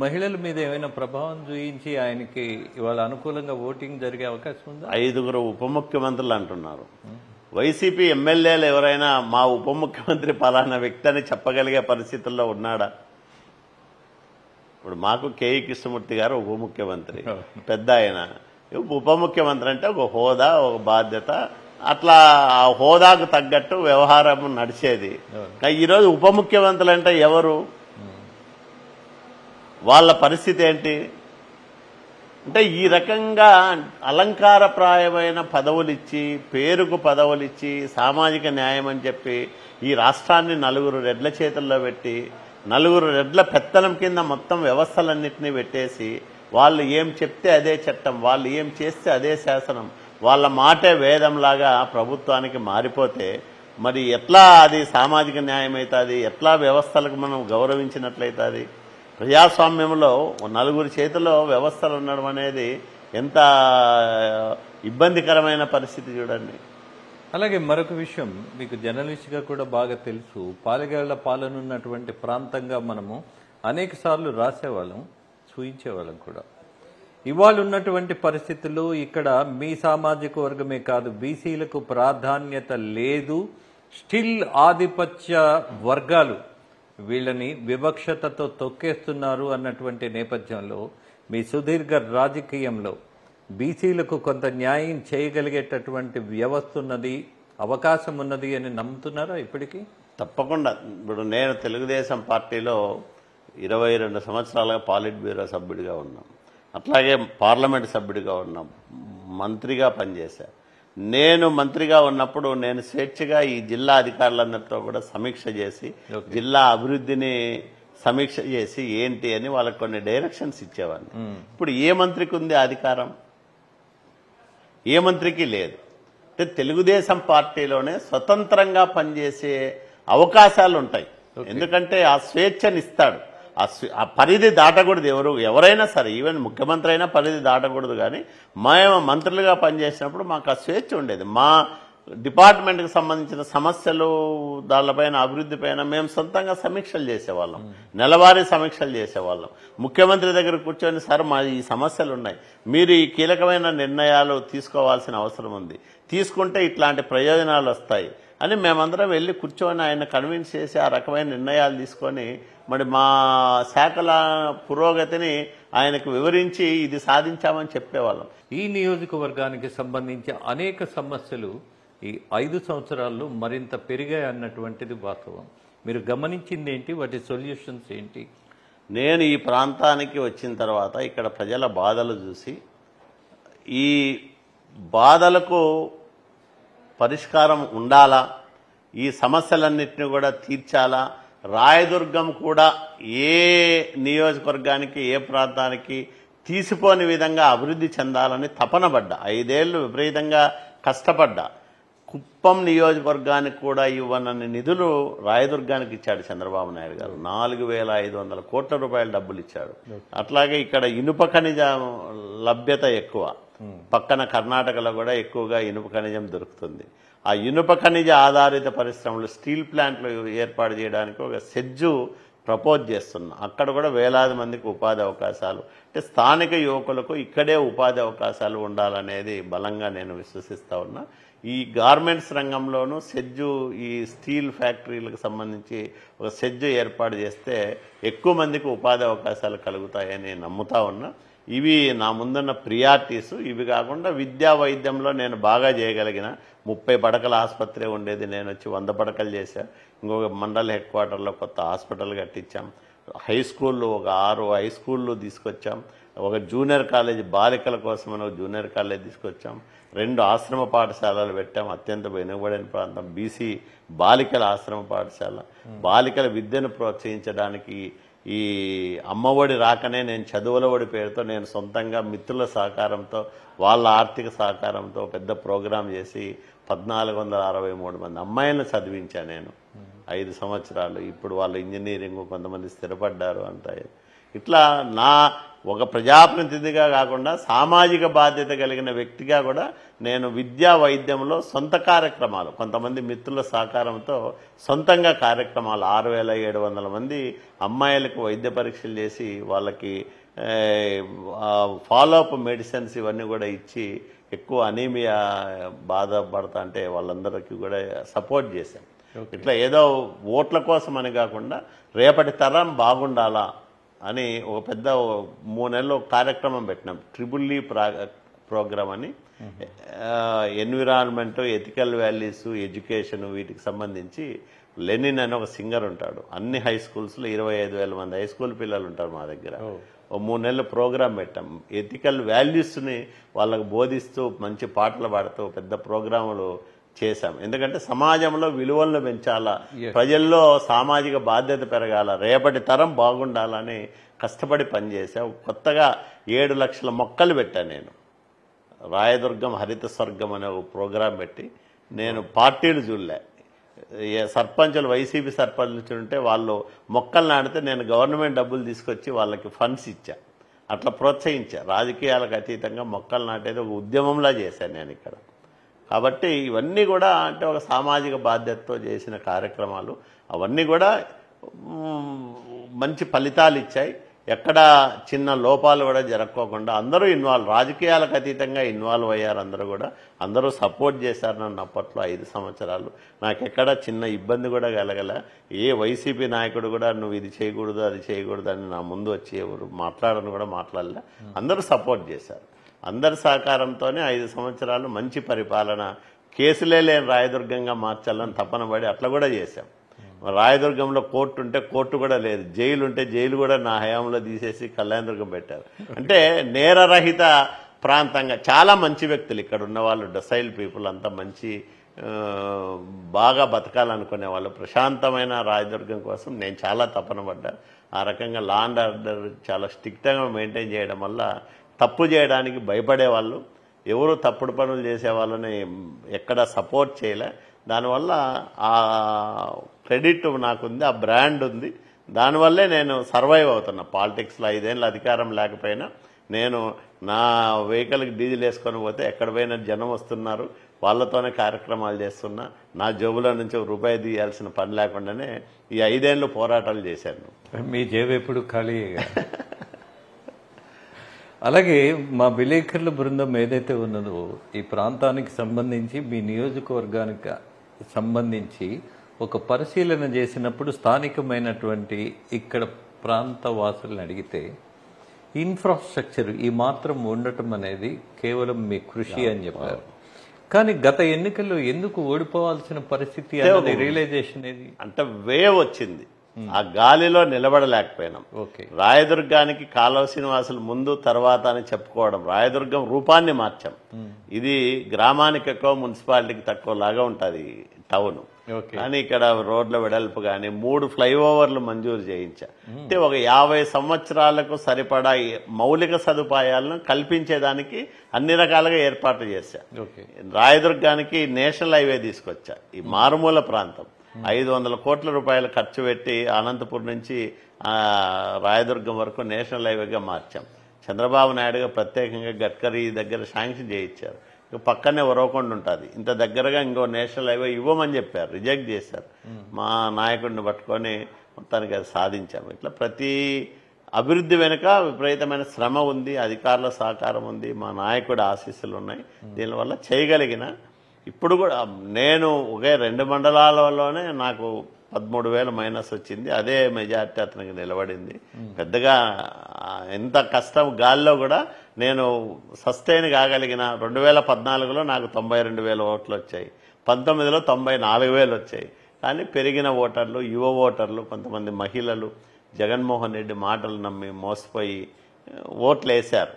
మహిళల మీద ఏమైనా ప్రభావం చూయించి ఆయనకి ఇవాళ అనుకూలంగా ఓటింగ్ జరిగే అవకాశం ఉందా? 5 ఉప ముఖ్యమంత్రులు అంటున్నారు. వైసీపీ ఎమ్మెల్యేలు ఎవరైనా మా ఉప ముఖ్యమంత్రి పలానా వ్యక్తి అని చెప్పగలిగే పరిస్థితుల్లో ఉన్నాడా? ఇప్పుడు మాకు కేఈ కృష్ణమూర్తి గారు ఉప ముఖ్యమంత్రి, పెద్ద ఆయన. ఉప ముఖ్యమంత్రి అంటే ఒక హోదా, ఒక బాధ్యత, అట్లా ఆ హోదాకు తగ్గట్టు వ్యవహారం నడిచేది. ఈరోజు ఉప ముఖ్యమంత్రులు అంటే ఎవరు, వాళ్ళ పరిస్థితి ఏంటి అంటే ఈ రకంగా అలంకారప్రాయమైన పదవులిచ్చి, పేరుకు పదవులిచ్చి, సామాజిక న్యాయం అని చెప్పి ఈ రాష్ట్రాన్ని 4 రెడ్ల చేతుల్లో పెట్టి 4 రెడ్ల పెత్తనం కింద మొత్తం వ్యవస్థలన్నింటినీ పెట్టేసి వాళ్ళు ఏం చెప్తే అదే చట్టం, వాళ్ళు ఏం చేస్తే అదే శాసనం, వాళ్ళ మాటే వేదంలాగా ప్రభుత్వానికి మారిపోతే మరి ఎట్లా అది సామాజిక న్యాయం అవుతుంది? ఎట్లా వ్యవస్థలకు మనం గౌరవించినట్లయితుంది? ప్రజాస్వామ్యంలో 4 చేతుల్లో వ్యవస్థలు ఉండడం అనేది ఎంత ఇబ్బందికరమైన పరిస్థితి చూడండి. అలాగే మరొక విషయం, మీకు జర్నలిస్ట్గా కూడా బాగా తెలుసు, పాలెగాళ్ల పాలన ఉన్నటువంటి ప్రాంతంగా మనము అనేక సార్లు రాసేవాళ్ళం, చూయించేవాళ్ళం కూడా. ఇవాళ ఉన్నటువంటి పరిస్థితుల్లో ఇక్కడ మీ సామాజిక వర్గమే కాదు, బీసీలకు ప్రాధాన్యత లేదు, స్టిల్ ఆధిపత్య వర్గాలు వీళ్ళని వివక్షతతో తొక్కేస్తున్నారు అన్నటువంటి నేపథ్యంలో మీ సుదీర్ఘ రాజకీయంలో బీసీలకు కొంత న్యాయం చేయగలిగేటటువంటి వ్యవస్థ ఉన్నది, అవకాశం ఉన్నది అని నమ్ముతున్నారా ఇప్పటికీ? తప్పకుండా. ఇప్పుడు నేను తెలుగుదేశం పార్టీలో 22 సంవత్సరాలుగా పాలిట్ బ్యూరో సభ్యుడిగా ఉన్నాం, అట్లాగే పార్లమెంట్ సభ్యుడిగా ఉన్నాం, మంత్రిగా పనిచేశా. నేను మంత్రిగా ఉన్నప్పుడు నేను స్వేచ్ఛగా ఈ జిల్లా అధికారులందరితో కూడా సమీక్ష చేసి జిల్లా అభివృద్ధిని సమీక్ష చేసి ఏంటి అని వాళ్ళకి కొన్ని డైరెక్షన్స్ ఇచ్చేవాడిని. ఇప్పుడు ఏ మంత్రికి ఉంది అధికారం? ఏ మంత్రికి లేదు. అంటే తెలుగుదేశం పార్టీలోనే స్వతంత్రంగా పనిచేసే అవకాశాలు ఉంటాయి. ఎందుకంటే ఆ స్వేచ్ఛనిస్తాడు. ఆ పరిధి దాటకూడదు. ఎవరైనా సరే, ఈవెన్ ముఖ్యమంత్రి అయినా పరిధి దాటకూడదు. కానీ మేము మంత్రులుగా పనిచేసినప్పుడు మాకు ఆ స్వేచ్ఛ ఉండేది. మా డిపార్ట్మెంట్కి సంబంధించిన సమస్యలు, దానిపైన అభివృద్ధి పైన మేము సొంతంగా సమీక్షలు చేసేవాళ్ళం, నెలవారీ సమీక్షలు చేసేవాళ్ళం. ముఖ్యమంత్రి దగ్గర కూర్చొని, సార్ మా ఈ సమస్యలు ఉన్నాయి, మీరు ఈ కీలకమైన నిర్ణయాలు తీసుకోవాల్సిన అవసరం ఉంది, తీసుకుంటే ఇట్లాంటి ప్రయోజనాలు వస్తాయి అని మేమందరం వెళ్ళి కూర్చొని ఆయన కన్విన్స్ చేసి ఆ రకమైన నిర్ణయాలు తీసుకొని మరి మా శాఖల పురోగతిని ఆయనకు వివరించి ఇది సాధించామని చెప్పేవాళ్ళం. ఈ నియోజకవర్గానికి సంబంధించి అనేక సమస్యలు ఈ 5 సంవత్సరాల్లో మరింత పెరిగాయి అన్నటువంటిది వాస్తవం. మీరు గమనించింది ఏంటి? వాటి సొల్యూషన్స్ ఏంటి? నేను ఈ ప్రాంతానికి వచ్చిన తర్వాత ఇక్కడ ప్రజల బాధలు చూసి ఈ బాధలకు పరిష్కారం ఉండాలా, ఈ సమస్యలన్నింటినీ కూడా తీర్చాలా, రాయదుర్గం కూడా ఏ నియోజకవర్గానికి ఏ ప్రాంతానికి తీసిపోని విధంగా అభివృద్ధి చెందాలని తపన పడ్డా. 5 ఏళ్లు విపరీతంగా కష్టపడ్డా. కుప్పం నియోజకవర్గానికి కూడా ఇవ్వనన్ని నిధులు రాయదుర్గానికి ఇచ్చాడు చంద్రబాబు నాయుడు గారు. 4,500 కోట్ల రూపాయల డబ్బులు ఇచ్చాడు. అట్లాగే ఇక్కడ ఇనుప ఖనిజం లభ్యత ఎక్కువ, పక్కన కర్ణాటకలో కూడా ఎక్కువగా ఇనుప ఖనిజం దొరుకుతుంది. ఆ ఇనుప ఖనిజ ఆధారిత పరిశ్రమలు, స్టీల్ ప్లాంట్లు ఏర్పాటు చేయడానికి ఒక సెజ్జు ప్రపోజ్ చేస్తున్నా. అక్కడ కూడా వేలాది మందికి ఉపాధి అవకాశాలు, అంటే స్థానిక యువకులకు ఇక్కడే ఉపాధి అవకాశాలు ఉండాలనేది బలంగా నేను విశ్వసిస్తా ఉన్నా. ఈ గార్మెంట్స్ రంగంలోనూ సెజ్జు, ఈ స్టీల్ ఫ్యాక్టరీలకు సంబంధించి ఒక సెజ్జు ఏర్పాటు చేస్తే ఎక్కువ మందికి ఉపాధి అవకాశాలు కలుగుతాయని నమ్ముతా ఉన్నా. ఇవి నా ముందున్న ప్రియారిటీస్. ఇవి కాకుండా విద్యా వైద్యంలో నేను బాగా చేయగలిగిన 30 పడకల ఆసుపత్రి ఉండేది, నేను వచ్చి 100 పడకలు చేశా. ఇంకొక మండల్ హెడ్ క్వార్టర్లో కొత్త హాస్పిటల్ కట్టించాం. హై స్కూళ్ళు ఒక 6 హై స్కూళ్ళు తీసుకొచ్చాం. ఒక జూనియర్ కాలేజ్ బాలికల కోసం ఒక జూనియర్ కాలేజ్ తీసుకొచ్చాం. 2 ఆశ్రమ పాఠశాలలు పెట్టాం. అత్యంత వెనుకబడిన ప్రాంతం బీసీ బాలికల ఆశ్రమ పాఠశాల. బాలికల విద్యను ప్రోత్సహించడానికి ఈ అమ్మఒడి రాకనే నేను చదువుల ఒడి పేరుతో నేను సొంతంగా మిత్రుల సహకారంతో, వాళ్ళ ఆర్థిక సహకారంతో పెద్ద ప్రోగ్రాం చేసి 1463 మంది అమ్మాయిలను చదివించాను నేను 5 సంవత్సరాలు. ఇప్పుడు వాళ్ళు ఇంజనీరింగ్, కొంతమంది స్థిరపడ్డారు అంతా. ఇట్లా నా ఒక ప్రజాప్రతినిధిగా కాకుండా సామాజిక బాధ్యత కలిగిన వ్యక్తిగా కూడా నేను విద్యా వైద్యంలో సొంత కార్యక్రమాలు, కొంతమంది మిత్రుల సహకారంతో సొంతంగా కార్యక్రమాలు 6,700 మంది అమ్మాయిలకు వైద్య పరీక్షలు చేసి వాళ్ళకి ఫాలోఅప్ మెడిసిన్స్ ఇవన్నీ కూడా ఇచ్చి ఎక్కువ అనీమియా బాధపడతా అంటే వాళ్ళందరికీ కూడా సపోర్ట్ చేశాం. ఇట్లా ఏదో ఓట్ల కోసం అని కాకుండా రేపటి తరం బాగుండాలా అని ఒక పెద్ద 3 నెలలు కార్యక్రమం పెట్టినాం. TEEE ప్రోగ్రామ్ అని ఎన్విరాన్మెంట్, ఎథికల్ వాల్యూస్, ఎడ్యుకేషన్ వీటికి సంబంధించి లెనిన్ అని ఒక సింగర్ ఉంటాడు. అన్ని హై స్కూల్స్లో 25,000 మంది హై స్కూల్ పిల్లలు ఉంటారు మా దగ్గర. ఓ 3 నెలలు ప్రోగ్రాం పెట్టాం. ఎథికల్ వాల్యూస్ని వాళ్ళకు బోధిస్తూ మంచి పాటలు పాడుతూ పెద్ద ప్రోగ్రాములు చేశాం. ఎందుకంటే సమాజంలో విలువలను పెంచాలా, ప్రజల్లో సామాజిక బాధ్యత పెరగాల, రేపటి తరం బాగుండాలని కష్టపడి పనిచేశాం. కొత్తగా 7 లక్షల మొక్కలు పెట్టాను నేను. రాయదుర్గం హరిత స్వర్గం అనే ఒక ప్రోగ్రాం పెట్టి నేను పార్టీలు చూడలే, సర్పంచులు వైసీపీ సర్పంచులు ఉంటే వాళ్ళు మొక్కలు నాటితే నేను గవర్నమెంట్ డబ్బులు తీసుకొచ్చి వాళ్ళకి ఫండ్స్ ఇచ్చా, అట్లా ప్రోత్సహించా. రాజకీయాలకు అతీతంగా మొక్కలు నాటేది ఒక ఉద్యమంలా చేశాను నేను ఇక్కడ. కాబట్టి ఇవన్నీ కూడా అంటే ఒక సామాజిక బాధ్యతతో చేసిన కార్యక్రమాలు, అవన్నీ కూడా మంచి ఫలితాలు ఇచ్చాయి. ఎక్కడ చిన్న లోపాలు కూడా జరగకోకుండా అందరూ రాజకీయాలకు అతీతంగా ఇన్వాల్వ్ అయ్యారు. అందరూ సపోర్ట్ చేశారు నన్ను. అప్పట్లో 5 సంవత్సరాలు నాకెక్కడ చిన్న ఇబ్బంది కూడా కలగల. ఏ వైసీపీ నాయకుడు కూడా నువ్వు ఇది చేయకూడదు అది చేయకూడదు అని నా ముందు వచ్చి ఎవరు మాట్లాడని కూడా మాట్లాడలే. అందరూ సపోర్ట్ చేశారు. అందరి సహకారంతోనే 5 సంవత్సరాలు మంచి పరిపాలన, కేసులే లేని రాయదుర్గంగా మార్చాలని తపన పడి అట్లా కూడా చేశాం. రాయదుర్గంలో కోర్టు ఉంటే కోర్టు కూడా లేదు, జైలు ఉంటే జైలు కూడా నా హయాంలో తీసేసి కళ్యాణదుర్గం పెట్టారు. అంటే నేరరహిత ప్రాంతంగా చాలా మంచి వ్యక్తులు ఇక్కడ ఉన్న వాళ్ళు, డొసైల్ పీపుల్ అంతా మంచి బాగా బతకాలనుకునే వాళ్ళు. ప్రశాంతమైన రాయదుర్గం కోసం నేను చాలా తపన పడ్డా. ఆ రకంగా లా అండ్ ఆర్డర్ చాలా స్ట్రిక్ట్గా మెయింటైన్ చేయడం వల్ల తప్పు చేయడానికి భయపడేవాళ్ళు, ఎవరు తప్పుడు పనులు చేసే వాళ్ళని ఎక్కడ సపోర్ట్ చేయలే. దానివల్ల ఆ క్రెడిట్ నాకుంది, ఆ బ్రాండ్ ఉంది. దానివల్లే నేను సర్వైవ్ అవుతున్నా. పాలిటిక్స్లో 5 ఏళ్ళు అధికారం లేకపోయినా నేను నా వెహికల్కి డీజిల్ వేసుకొని పోతే ఎక్కడ పోయినా జనం వస్తున్నారు, వాళ్ళతోనే కార్యక్రమాలు చేస్తున్నా. నా జేబులో నుంచి రూపాయి తీయాల్సిన పని లేకుండానే ఈ 5 ఏళ్ళు పోరాటాలు చేశాను. మీ జేబు ఎప్పుడు ఖాళీ. అలాగే మా విలేకరుల బృందం ఏదైతే ఉన్నదో ఈ ప్రాంతానికి సంబంధించి, మీ నియోజకవర్గానికి సంబంధించి ఒక పరిశీలన చేసినప్పుడు స్థానికమైనటువంటి ఇక్కడ ప్రాంత వాసులను అడిగితే ఇన్ఫ్రాస్ట్రక్చర్ ఈ మాత్రం ఉండటం అనేది కేవలం మీ కృషి అని చెప్పారు. కానీ గత ఎన్నికల్లో ఎందుకు ఓడిపోవాల్సిన పరిస్థితి అనేది రియలైజేషన్ ఏది అంటే వేవ్ వచ్చింది, ఆ గాలిలో నిలబడలేకపోయినాం. రాయదుర్గానికి కాలువ శ్రీనివాసులు ముందు తర్వాత అని చెప్పుకోవడం, రాయదుర్గం రూపాన్ని మార్చాం. ఇది గ్రామానికి ఎక్కువ మున్సిపాలిటీకి తక్కువ లాగా ఉంటుంది టౌన్. కానీ ఇక్కడ రోడ్ల వెడల్పు కానీ 3 ఫ్లైఓవర్లు మంజూరు చేయించా. అంటే ఒక 50 సంవత్సరాలకు సరిపడా మౌలిక సదుపాయాలను కల్పించేదానికి అన్ని రకాలుగా ఏర్పాట్లు చేశా. రాయదుర్గానికి నేషనల్ హైవే తీసుకొచ్చా. ఈ మారుమూల ప్రాంతం 500 కోట్ల రూపాయలు ఖర్చు పెట్టి అనంతపురం నుంచి రాయదుర్గం వరకు నేషనల్ హైవేగా మార్చాం. చంద్రబాబు నాయుడుగా ప్రత్యేకంగా గడ్కరీ దగ్గర శాంక్షన్ చేయించారు. పక్కనే ఉరవకొండ ఉంటుంది, ఇంత దగ్గరగా ఇంకో నేషనల్ హైవే ఇవ్వమని చెప్పారు, రిజెక్ట్ చేశారు. మా నాయకుడిని పట్టుకొని మొత్తానికి అది సాధించాము. ఇట్లా ప్రతి అభివృద్ధి వెనుక విపరీతమైన శ్రమ ఉంది, అధికారుల సహకారం ఉంది, మా నాయకుడి ఆశీస్సులు ఉన్నాయి. దీనివల్ల చేయగలిగిన ఇప్పుడు కూడా నేను ఒకే 2 మండలాలలోనే నాకు 13,000 మైనస్ వచ్చింది. అదే మెజార్టీ అతనికి నిలబడింది. పెద్దగా ఎంత కష్టం గాల్లో కూడా నేను సస్టైన్ కాగలిగిన. 2014లో నాకు 92,000 ఓట్లు వచ్చాయి, 19లో 94,000 వచ్చాయి. కానీ పెరిగిన ఓటర్లు, యువ ఓటర్లు, కొంతమంది మహిళలు జగన్మోహన్ రెడ్డి మాటలు నమ్మి మోసపోయి ఓట్లు వేశారు.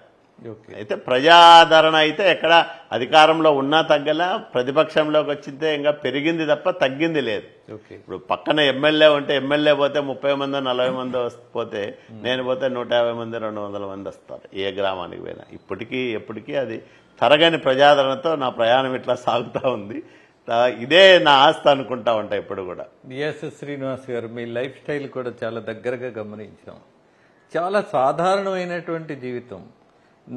అయితే ప్రజాదరణ అయితే ఎక్కడ అధికారంలో ఉన్నా తగ్గల, ప్రతిపక్షంలోకి వచ్చితే ఇంకా పెరిగింది తప్ప తగ్గింది లేదు. ఇప్పుడు పక్కన ఎమ్మెల్యే ఉంటే ఎమ్మెల్యే పోతే 30 మంది 40 మంది పోతే నేను పోతే 150 మంది 200 మంది వస్తారు ఏ గ్రామానికి పోయినా. ఎప్పటికీ అది తరగని ప్రజాదరణతో నా ప్రయాణం ఇట్లా సాగుతూ ఉంది. ఇదే నా ఆస్తి అనుకుంటా ఉంటా ఇప్పుడు కూడా. శ్రీనివాస్ గారు, మీ లైఫ్ స్టైల్ కూడా చాలా దగ్గరగా గమనించాం. చాలా సాధారణమైనటువంటి జీవితం.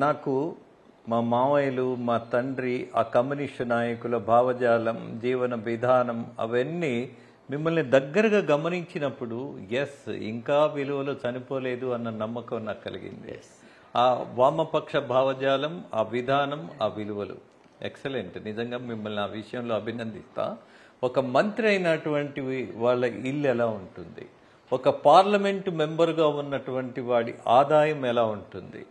నాకు మా మావయ్యలు, మా తండ్రి, ఆ కమ్యూనిస్టు నాయకుల భావజాలం, జీవన విధానం అవన్నీ మిమ్మల్ని దగ్గరగా గమనించినప్పుడు ఇంకా విలువలు చనిపోలేదు అన్న నమ్మకం నాకు కలిగింది. ఆ వామపక్ష భావజాలం, ఆ విధానం, ఆ విలువలు ఎక్సలెంట్. నిజంగా మిమ్మల్ని ఆ విషయంలో అభినందిస్తా. ఒక మంత్రి అయినటువంటి వాళ్ళ ఇల్లు ఎలా ఉంటుంది, ఒక పార్లమెంటు మెంబర్గా ఉన్నటువంటి వాడి ఆదాయం ఎలా ఉంటుంది,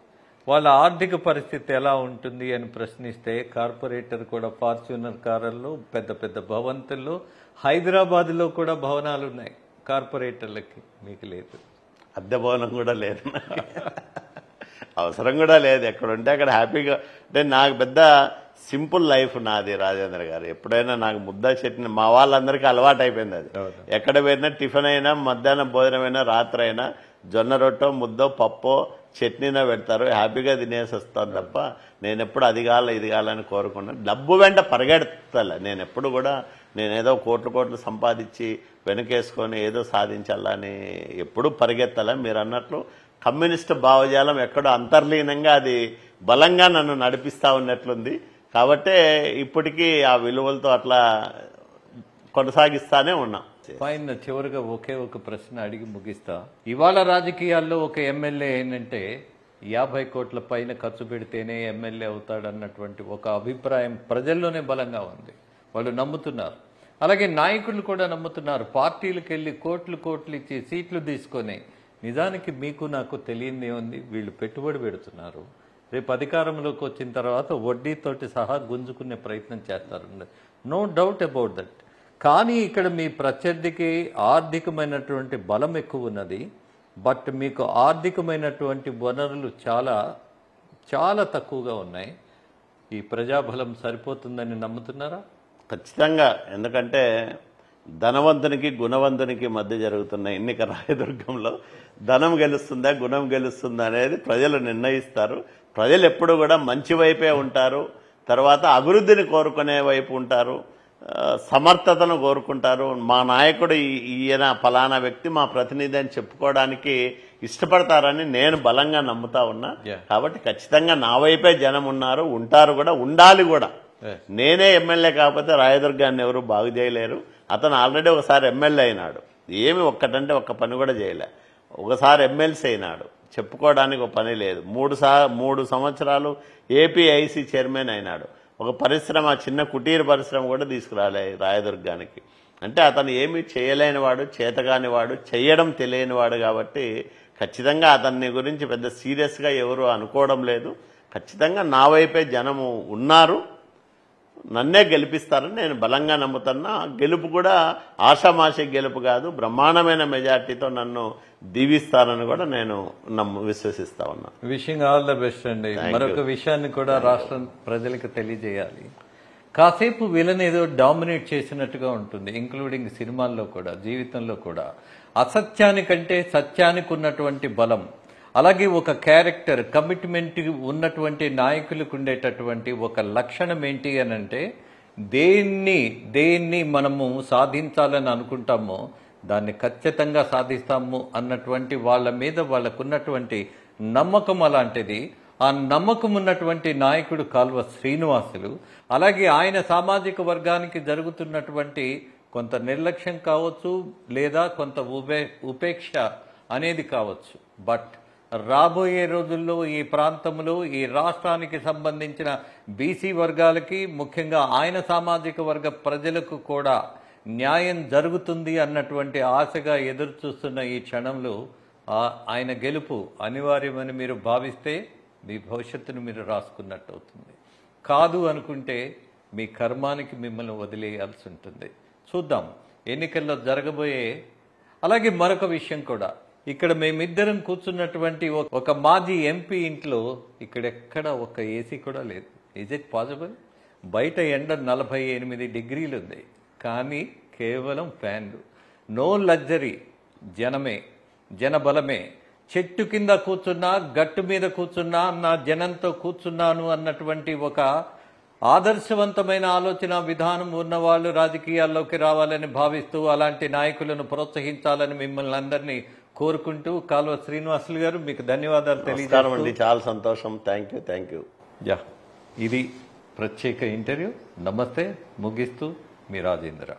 వాళ్ళ ఆర్థిక పరిస్థితి ఎలా ఉంటుంది అని ప్రశ్నిస్తే కార్పొరేటర్ కూడా ఫార్చ్యూనర్ కారుల్లో, పెద్ద పెద్ద భవంతుల్లో, హైదరాబాద్లో కూడా భవనాలు ఉన్నాయి కార్పొరేటర్లకి, మీకు లేదు. అద్దె భవనం కూడా లేదు, అవసరం కూడా లేదు. ఎక్కడ ఉంటే అక్కడ హ్యాపీగా. అంటే నాకు పెద్ద సింపుల్ లైఫ్ నాది రాజేంద్ర గారు. ఎప్పుడైనా నాకు ముద్ద చట్నీ మా వాళ్ళందరికీ అలవాటు అయిపోయింది. అది ఎక్కడ పోయినా టిఫిన్ అయినా, మధ్యాహ్నం భోజనం అయినా, రాత్రి అయినా జొన్న రొట్టె, ముద్దో, పప్పో, చట్నీనా పెడతారు. హ్యాపీగా తినేసి వస్తాను తప్ప నేను ఎప్పుడు అది కావాలి ఇది కావాలని కోరుకున్నాను. డబ్బు వెంట పరిగెడతాల నేను ఎప్పుడు కూడా. నేనేదో కోట్లు సంపాదించి వెనకేసుకొని ఏదో సాధించాలని ఎప్పుడు పరిగెత్తాల. మీరు అన్నట్లు కమ్యూనిస్టు భావజాలం ఎక్కడో అంతర్లీనంగా అది బలంగా నన్ను నడిపిస్తా ఉన్నట్లుంది. కాబట్టే ఇప్పటికీ ఆ విలువలతో అట్లా కొనసాగిస్తానే ఉన్నాం. ఫైన్. చివరిగా ఒకే ఒక ప్రశ్న అడిగి ముగిస్తా. ఇవాళ రాజకీయాల్లో ఒక ఎమ్మెల్యే ఏంటంటే 50 కోట్ల పైన ఖర్చు పెడితేనే ఎమ్మెల్యే అవుతాడన్నటువంటి ఒక అభిప్రాయం ప్రజల్లోనే బలంగా ఉంది. వాళ్ళు నమ్ముతున్నారు. అలాగే నాయకులు కూడా నమ్ముతున్నారు. పార్టీలకు వెళ్ళి కోట్లు ఇచ్చి సీట్లు తీసుకొని, నిజానికి మీకు నాకు తెలియంది ఉంది, వీళ్ళు పెట్టుబడి పెడుతున్నారు. రేపు అధికారంలోకి వచ్చిన తర్వాత వడ్డీతోటి సహా గుంజుకునే ప్రయత్నం చేస్తారు. No doubt about that. కానీ ఇక్కడ మీ ప్రత్యర్థికి ఆర్థికమైనటువంటి బలం ఎక్కువ ఉన్నది. బట్ మీకు ఆర్థికమైనటువంటి వనరులు చాలా చాలా తక్కువగా ఉన్నాయి. ఈ ప్రజాబలం సరిపోతుందని నమ్ముతున్నారా? ఖచ్చితంగా. ఎందుకంటే ధనవంతునికి గుణవంతునికి మధ్య జరుగుతున్న ఎన్నిక రాయదుర్గంలో ధనం గెలుస్తుందా గుణం గెలుస్తుందా అనేది ప్రజలు నిర్ణయిస్తారు. ప్రజలు ఎప్పుడు కూడా మంచి వైపే ఉంటారు. తర్వాత అభివృద్ధిని కోరుకునే వైపు ఉంటారు, సమర్థతను కోరుకుంటారు. మా నాయకుడు ఈయన ఫలానా వ్యక్తి మా ప్రతినిధి అని చెప్పుకోవడానికి ఇష్టపడతారని నేను బలంగా నమ్ముతా ఉన్నా. కాబట్టి ఖచ్చితంగా నా వైపే జనం ఉన్నారు, ఉంటారు కూడా, ఉండాలి కూడా. నేనే ఎమ్మెల్యే కాకపోతే రాయదుర్గాన్ని ఎవరు బాగు చేయలేరు. అతను ఆల్రెడీ ఒకసారి ఎమ్మెల్యే అయినాడు, ఏమి ఒక్కటంటే ఒక్క పని కూడా చేయలే. ఒకసారి ఎమ్మెల్సీ అయినాడు, చెప్పుకోవడానికి ఒక పని లేదు. 3 సంవత్సరాలు ఏపీఐసి చైర్మన్ అయినాడు. ఒక పరిశ్రమ, చిన్న కుటీర పరిశ్రమ కూడా తీసుకురాలే రాయదుర్గానికి. అంటే అతను ఏమీ చేయలేనివాడు, చేతగానివాడు, చేయడం తెలియనివాడు. కాబట్టి ఖచ్చితంగా అతన్ని గురించి పెద్ద సీరియస్గా ఎవరు అనుకోవడం లేదు. ఖచ్చితంగా నా వైపే జనము ఉన్నారు, నన్నే గెలిపిస్తారని నేను బలంగా నమ్ముతున్నా. గెలుపు కూడా ఆషామాషి గెలుపు కాదు, బ్రహ్మాండమైన మెజార్టీతో నన్ను దీవిస్తారని కూడా నేను విశ్వసిస్తా ఉన్నా. విషింగ్ ఆల్ ద బెస్ట్ అండి. మరొక విషయాన్ని కూడా రాష్ట్ర ప్రజలకు తెలియజేయాలి. కాసేపు వీళ్ళని ఏదో డామినేట్ చేసినట్టుగా ఉంటుంది, ఇంక్లూడింగ్ సినిమాల్లో కూడా, జీవితంలో కూడా. అసత్యానికంటే సత్యానికి ఉన్నటువంటి బలం, అలాగే ఒక క్యారెక్టర్, కమిట్మెంట్ ఉన్నటువంటి నాయకులకు ఉండేటటువంటి ఒక లక్షణం ఏంటి అని అంటే, దేన్ని మనము సాధించాలని అనుకుంటామో దాన్ని ఖచ్చితంగా సాధిస్తాము అన్నటువంటి వాళ్ళ మీద వాళ్ళకున్నటువంటి నమ్మకం అలాంటిది. ఆ నమ్మకం ఉన్నటువంటి నాయకుడు కాల్వ శ్రీనివాసులు. అలాగే ఆయన సామాజిక వర్గానికి జరుగుతున్నటువంటి కొంత నిర్లక్ష్యం కావచ్చు, లేదా కొంత ఉపేక్ష అనేది కావచ్చు. బట్ రాబోయే రోజుల్లో ఈ ప్రాంతంలో, ఈ రాష్ట్రానికి సంబంధించిన బీసీ వర్గాలకి, ముఖ్యంగా ఆయన సామాజిక వర్గ ప్రజలకు కూడా న్యాయం జరుగుతుంది అన్నటువంటి ఆశగా ఎదురు చూస్తున్న ఈ క్షణంలో ఆయన గెలుపు అనివార్యమని మీరు భావిస్తే మీ భవిష్యత్తును మీరు రాసుకున్నట్టు అవుతుంది. కాదు అనుకుంటే మీ కర్మానికి మిమ్మల్ని వదిలేయాల్సి ఉంటుంది. చూద్దాం ఎన్నికల్లో జరగబోయే. అలాగే మరొక విషయం కూడా, ఇక్కడ మేమిద్దరం కూర్చున్నటువంటి ఒక మాజీ ఎంపీ ఇంట్లో ఇక్కడెక్కడ ఒక ఏసీ కూడా లేదు. Is it possible? బయట ఎండ 48 డిగ్రీలు ఉంది, కానీ కేవలం ఫ్యాన్లు. నో లగ్జరీ, జనమే, జనబలమే. చెట్టు కింద కూర్చున్నా, గట్టు మీద కూర్చున్నా, నా జనంతో కూర్చున్నాను అన్నటువంటి ఒక ఆదర్శవంతమైన ఆలోచన విధానం ఉన్నవాళ్ళు రాజకీయాల్లోకి రావాలని భావిస్తూ అలాంటి నాయకులను ప్రోత్సహించాలని మిమ్మల్ని అందరినీ కోరుకుంటూ కాలువ శ్రీనివాసులు గారు మీకు ధన్యవాదాలు నమస్కారం తెలియజేస్తాను. అండి, చాలా సంతోషం. Thank you. యా, ఇది ప్రత్యేక ఇంటర్వ్యూ. నమస్తే. ముగిస్తూ మీ రాజేంద్ర.